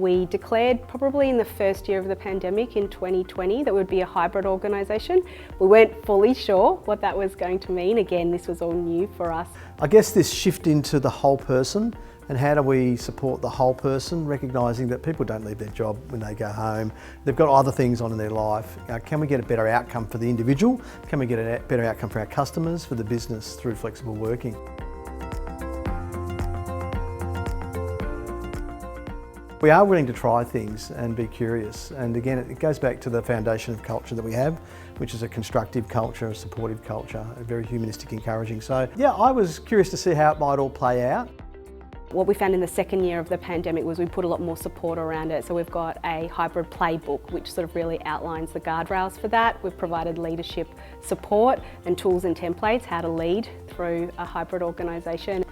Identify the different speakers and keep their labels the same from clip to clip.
Speaker 1: We declared probably in the first year of the pandemic in 2020 that we would be a hybrid organisation. We weren't fully sure what that was going to mean. Again, this was all new for us.
Speaker 2: I guess this shift into the whole person and how do we support the whole person, recognising that people don't leave their job when they go home. They've got other things on in their life. Can we get a better outcome for the individual? Can we get a better outcome for our customers, for the business through flexible working? We are willing to try things and be curious, and again it goes back to the foundation of culture that we have, which is a constructive culture, a supportive culture, a very humanistic, encouraging. So yeah, I was curious to see how it might all play out.
Speaker 1: What we found in the second year of the pandemic was we put a lot more support around it. So we've got a hybrid playbook which sort of really outlines the guardrails for that. We've provided leadership support and tools and templates how to lead through a hybrid organisation.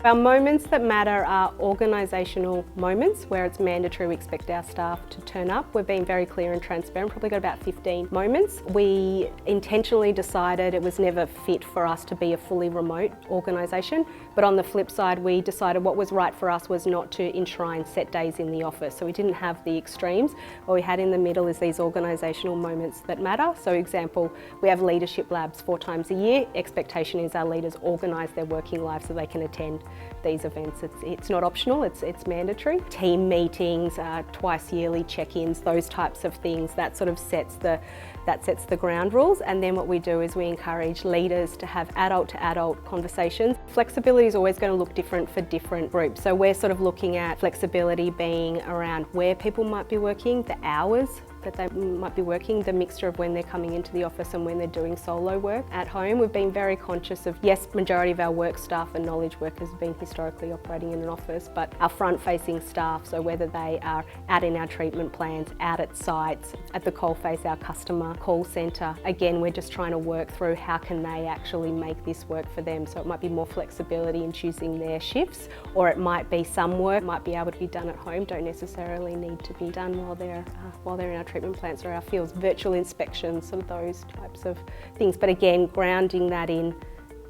Speaker 1: Our moments that matter are organisational moments where it's mandatory we expect our staff to turn up. We've been very clear and transparent, probably got about 15 moments. We intentionally decided it was never fit for us to be a fully remote organisation, but on the flip side we decided what was right for us was not to enshrine set days in the office. So we didn't have the extremes. What we had in the middle is these organisational moments that matter. So example, we have leadership labs 4 times a year. Expectation is our leaders organise their working life so they can attend these events. It's not optional, it's mandatory. Team meetings, twice yearly check-ins, those types of things, that sort of sets the ground rules. And then what we do is we encourage leaders to have adult-to-adult conversations. Flexibility is always going to look different for different groups. So we're sort of looking at flexibility being around where people might be working, the hours that they might be working, the mixture of when they're coming into the office and when they're doing solo work at home. We've been very conscious of, yes, majority of our work staff and knowledge workers have been historically operating in an office, but our front-facing staff, so whether they are out in our treatment plants, out at sites, at the coalface, our customer call centre, again, we're just trying to work through how can they actually make this work for them. So it might be more flexibility in choosing their shifts, or it might be some work might be able to be done at home, don't necessarily need to be done while they're in our treatment plants or our fields, virtual inspections, sort of those types of things. But again, grounding that in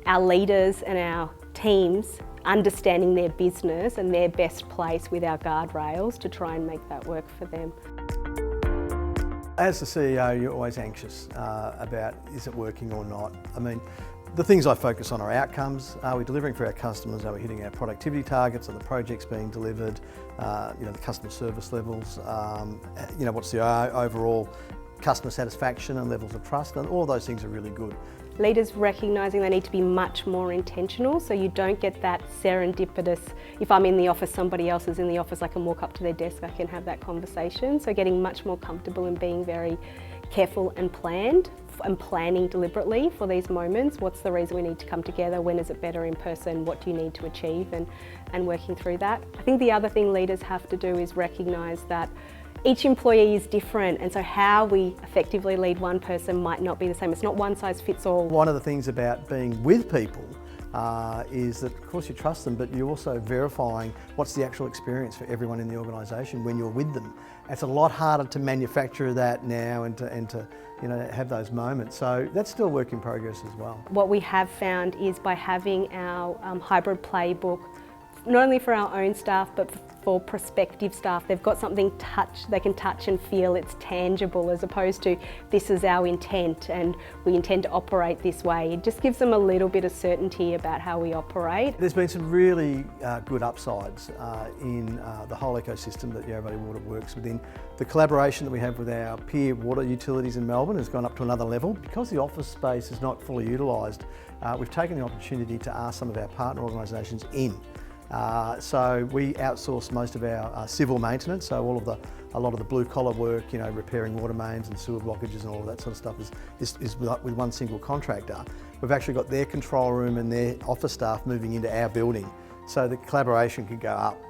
Speaker 1: our leaders and our teams understanding their business and their best place with our guardrails to try and make that work for them.
Speaker 2: As the CEO, you're always anxious about is it working or not. I mean, the things I focus on are outcomes. Are we delivering for our customers? Are we hitting our productivity targets? Are the projects being delivered? The customer service levels. What's the overall customer satisfaction and levels of trust? And all of those things are really good.
Speaker 1: Leaders recognising they need to be much more intentional, so you don't get that serendipitous, if I'm in the office, somebody else is in the office, I can walk up to their desk, I can have that conversation. So getting much more comfortable and being very careful and planning deliberately for these moments. What's the reason we need to come together? When is it better in person? What do you need to achieve? And working through that. I think the other thing leaders have to do is recognise that each employee is different, and so how we effectively lead one person might not be the same. It's not one size fits all.
Speaker 2: One of the things about being with people is that of course you trust them, but you're also verifying what's the actual experience for everyone in the organisation when you're with them. It's a lot harder to manufacture that now and to have those moments. So that's still a work in progress as well.
Speaker 1: What we have found is by having our hybrid playbook, not only for our own staff but for prospective staff, they've got something they can touch and feel, it's tangible, as opposed to this is our intent and we intend to operate this way. It just gives them a little bit of certainty about how we operate.
Speaker 2: There's been some really good upsides in the whole ecosystem that Yarra Valley Water works within. The collaboration that we have with our peer water utilities in Melbourne has gone up to another level. Because the office space is not fully utilised, we've taken the opportunity to ask some of our partner organisations in. So we outsource most of our civil maintenance, so a lot of the blue collar work, repairing water mains and sewer blockages and all of that sort of stuff is with one single contractor. We've actually got their control room and their office staff moving into our building, so the collaboration can go up